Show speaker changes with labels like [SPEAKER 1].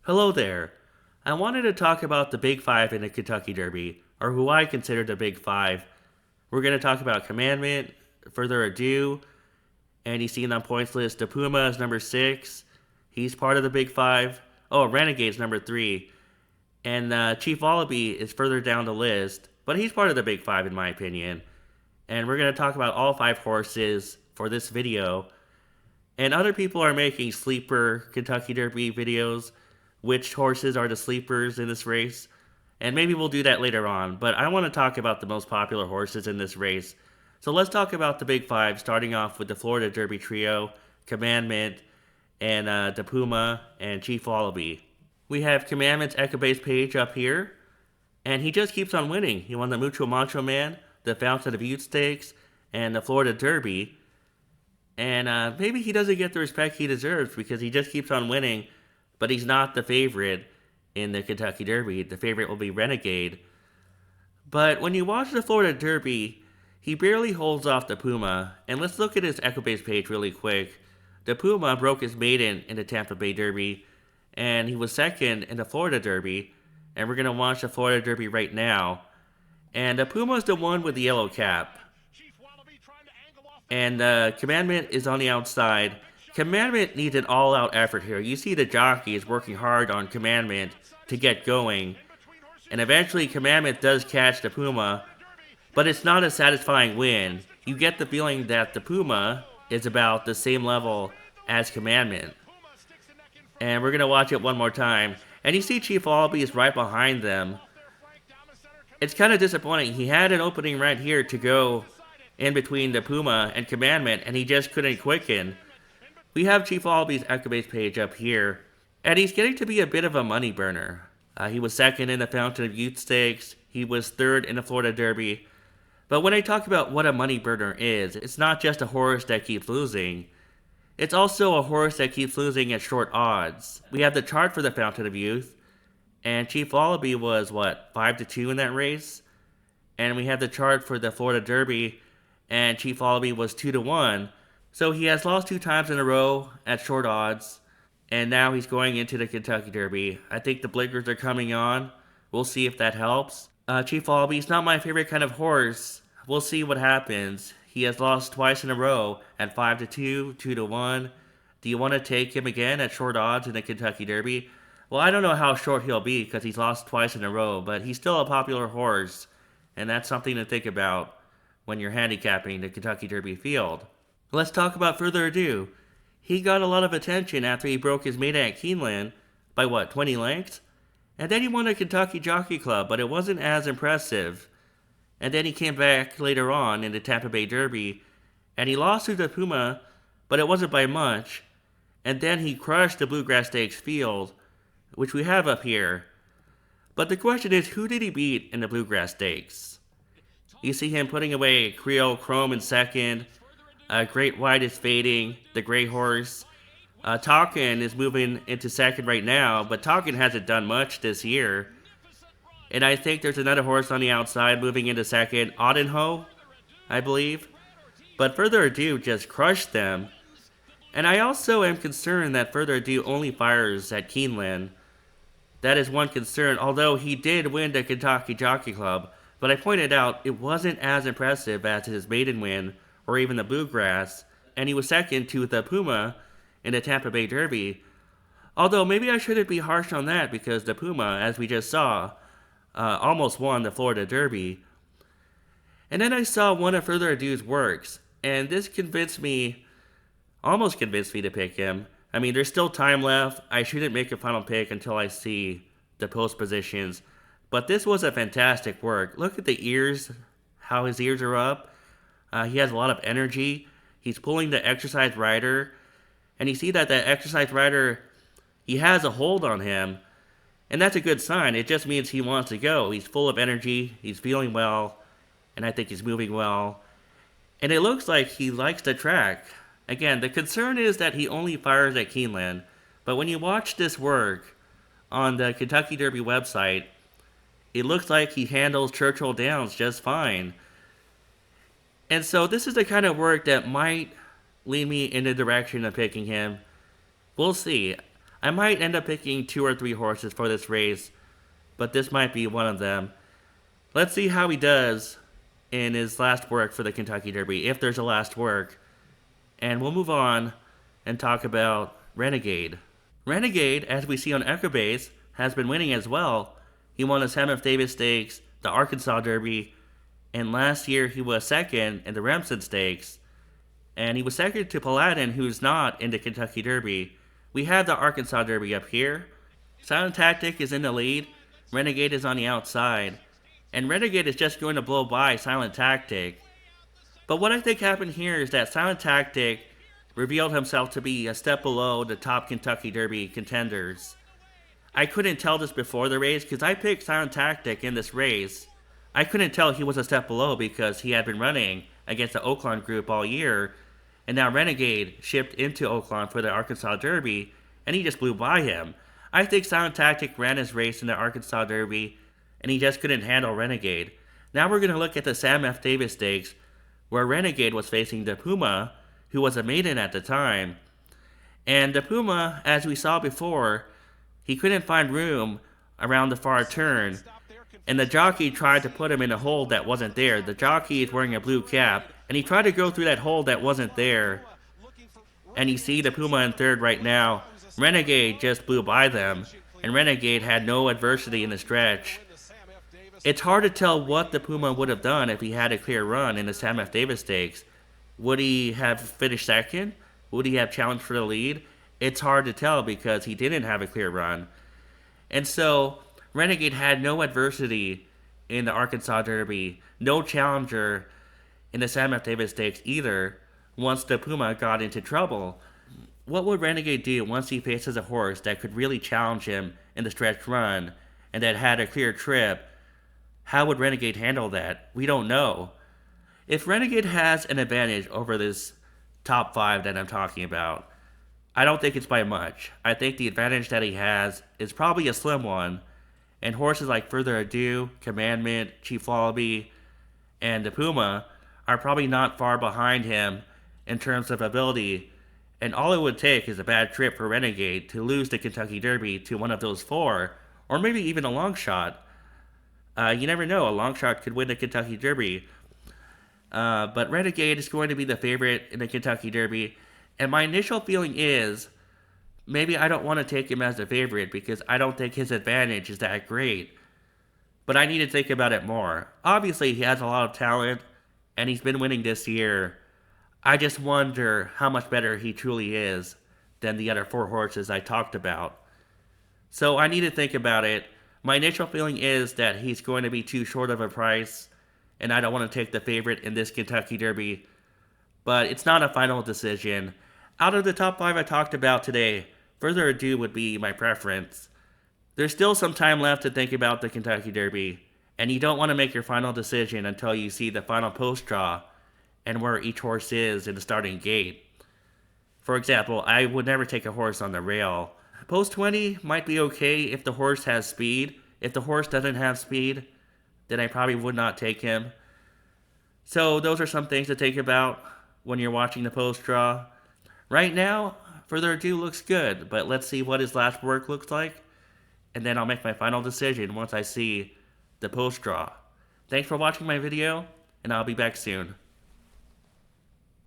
[SPEAKER 1] Hello there. I wanted to talk about the Big Five in the Kentucky Derby, or who I consider the Big Five. We're going to talk about Commandment, Further Ado, and you see on points list, the Puma is number 6. He's part of the Big Five. Oh, Renegade's number 3. And Chief Wallabee is further down the list, but he's part of the Big Five in my opinion. And we're going to talk about all 5 horses for this video. And other people are making sleeper Kentucky Derby videos, which horses are the sleepers in this race. And maybe we'll do that later on, but I want to talk about the most popular horses in this race. So let's talk about the Big Five, starting off with the Florida Derby Trio, Commandment, and the Puma, and Chief Wallabee. We have Commandment's Echo-Base page up here, and he just keeps on winning. He won the Mucho Macho Man, the Fountain of Youth Stakes, and the Florida Derby. And maybe he doesn't get the respect he deserves because he just keeps on winning, but he's not the favorite in the Kentucky Derby. The favorite will be Renegade. But when you watch the Florida Derby, he barely holds off the Puma. And let's look at his Echo-Base page really quick. The Puma broke his maiden in the Tampa Bay Derby, and he was second in the Florida Derby. And we're going to watch the Florida Derby right now. And the Puma is the one with the yellow cap. And Commandment is on the outside. Commandment needs an all-out effort here. You see the jockey is working hard on Commandment to get going. And eventually Commandment does catch the Puma, but it's not a satisfying win. You get the feeling that the Puma is about the same level as Commandment. And we're going to watch it one more time. And you see Chief Wallabee is right behind them. It's kind of disappointing. He had an opening right here to go in between the Puma and Commandment, and he just couldn't quicken. We have Chief Wallabee's Echo-Base page up here, and he's getting to be a bit of a money burner. He was second in the Fountain of Youth Stakes. He was third in the Florida Derby. But when I talk about what a money burner is, it's not just a horse that keeps losing. It's also a horse that keeps losing at short odds. We have the chart for the Fountain of Youth, and Chief Wallabee was, 5-2 in that race? And we have the chart for the Florida Derby, and Chief Wallabee was 2-1. So he has lost 2 times in a row at short odds, and now he's going into the Kentucky Derby. I think the blinkers are coming on. We'll see if that helps. Chief Wallabee's not my favorite kind of horse. We'll see what happens. He has lost twice in a row at 5-2, 2-1. Do you want to take him again at short odds in the Kentucky Derby? Well, I don't know how short he'll be because he's lost twice in a row, but he's still a popular horse, and that's something to think about when you're handicapping the Kentucky Derby field. Let's talk about Further Ado. He got a lot of attention after he broke his maiden at Keeneland by 20 lengths? And then he won the Kentucky Jockey Club, but it wasn't as impressive. And then he came back later on in the Tampa Bay Derby, and he lost to the Puma, but it wasn't by much. And then he crushed the Bluegrass Stakes field, which we have up here. But the question is, who did he beat in the Bluegrass Stakes? You see him putting away Creole Chrome in second. Great White is fading. The Gray Horse. Talkin is moving into second right now, but Talkin hasn't done much this year. And I think there's another horse on the outside moving into second. Audenho, I believe. But Further Ado just crushed them. And I also am concerned that Further Ado only fires at Keeneland. That is one concern, although he did win the Kentucky Jockey Club. But I pointed out it wasn't as impressive as his maiden win, or even the Bluegrass, and he was second to the Puma in the Tampa Bay Derby. Although maybe I shouldn't be harsh on that because the Puma, as we just saw, almost won the Florida Derby. And then I saw one of Further Ado's works, and this almost convinced me to pick him. I mean, there's still time left. I shouldn't make a final pick until I see the post positions. But this was a fantastic work. Look at the ears, how his ears are up. He has a lot of energy. He's pulling the exercise rider. And you see that the exercise rider, he has a hold on him. And that's a good sign. It just means he wants to go. He's full of energy. He's feeling well. And I think he's moving well. And it looks like he likes the track. Again, the concern is that he only fires at Keeneland. But when you watch this work on the Kentucky Derby website, it looks like he handles Churchill Downs just fine. And so this is the kind of work that might lead me in the direction of picking him. We'll see. I might end up picking 2 or 3 horses for this race, but this might be one of them. Let's see how he does in his last work for the Kentucky Derby, if there's a last work. And we'll move on and talk about Renegade. Renegade, as we see on Equibase, has been winning as well. He won the Sam F. Davis Stakes, the Arkansas Derby, and last year he was second in the Remsen Stakes. And he was second to Paladin, who's not in the Kentucky Derby. We have the Arkansas Derby up here. Silent Tactic is in the lead. Renegade is on the outside. And Renegade is just going to blow by Silent Tactic. But what I think happened here is that Silent Tactic revealed himself to be a step below the top Kentucky Derby contenders. I couldn't tell this before the race because I picked Silent Tactic in this race. I couldn't tell he was a step below because he had been running against the Oaklawn group all year, and now Renegade shipped into Oaklawn for the Arkansas Derby, and he just blew by him. I think Silent Tactic ran his race in the Arkansas Derby, and he just couldn't handle Renegade. Now we're going to look at the Sam F. Davis Stakes, where Renegade was facing the Puma, who was a maiden at the time. And the Puma, as we saw before, he couldn't find room around the far turn, and the jockey tried to put him in a hole that wasn't there. The jockey is wearing a blue cap, and he tried to go through that hole that wasn't there. And you see the Puma in third right now. Renegade just blew by them, and Renegade had no adversity in the stretch. It's hard to tell what the Puma would have done if he had a clear run in the Sam F. Davis Stakes. Would he have finished second? Would he have challenged for the lead? It's hard to tell because he didn't have a clear run. And so, Renegade had no adversity in the Arkansas Derby, no challenger in the Sam F. Davis Stakes either, once the Puma got into trouble. What would Renegade do once he faces a horse that could really challenge him in the stretch run and that had a clear trip? How would Renegade handle that? We don't know. If Renegade has an advantage over this top 5 that I'm talking about, I don't think it's by much. I think the advantage that he has is probably a slim one, and horses like Further Ado, Commandment, Chief Wallabee, and the Puma are probably not far behind him in terms of ability, and all it would take is a bad trip for Renegade to lose the Kentucky Derby to one of those 4, or maybe even a long shot. You never know, a long shot could win the Kentucky Derby. But Renegade is going to be the favorite in the Kentucky Derby. And my initial feeling is, maybe I don't want to take him as the favorite because I don't think his advantage is that great. But I need to think about it more. Obviously, he has a lot of talent, and he's been winning this year. I just wonder how much better he truly is than the other 4 horses I talked about. So I need to think about it. My initial feeling is that he's going to be too short of a price, and I don't want to take the favorite in this Kentucky Derby. But it's not a final decision. Out of the top 5 I talked about today, Further Ado would be my preference. There's still some time left to think about the Kentucky Derby, and you don't want to make your final decision until you see the final post draw and where each horse is in the starting gate. For example, I would never take a horse on the rail. Post 20 might be okay if the horse has speed. If the horse doesn't have speed, then I probably would not take him. So those are some things to think about when you're watching the post draw. Right now, Further Ado looks good, but let's see what his last work looks like, and then I'll make my final decision once I see the post draw. Thanks for watching my video, and I'll be back soon.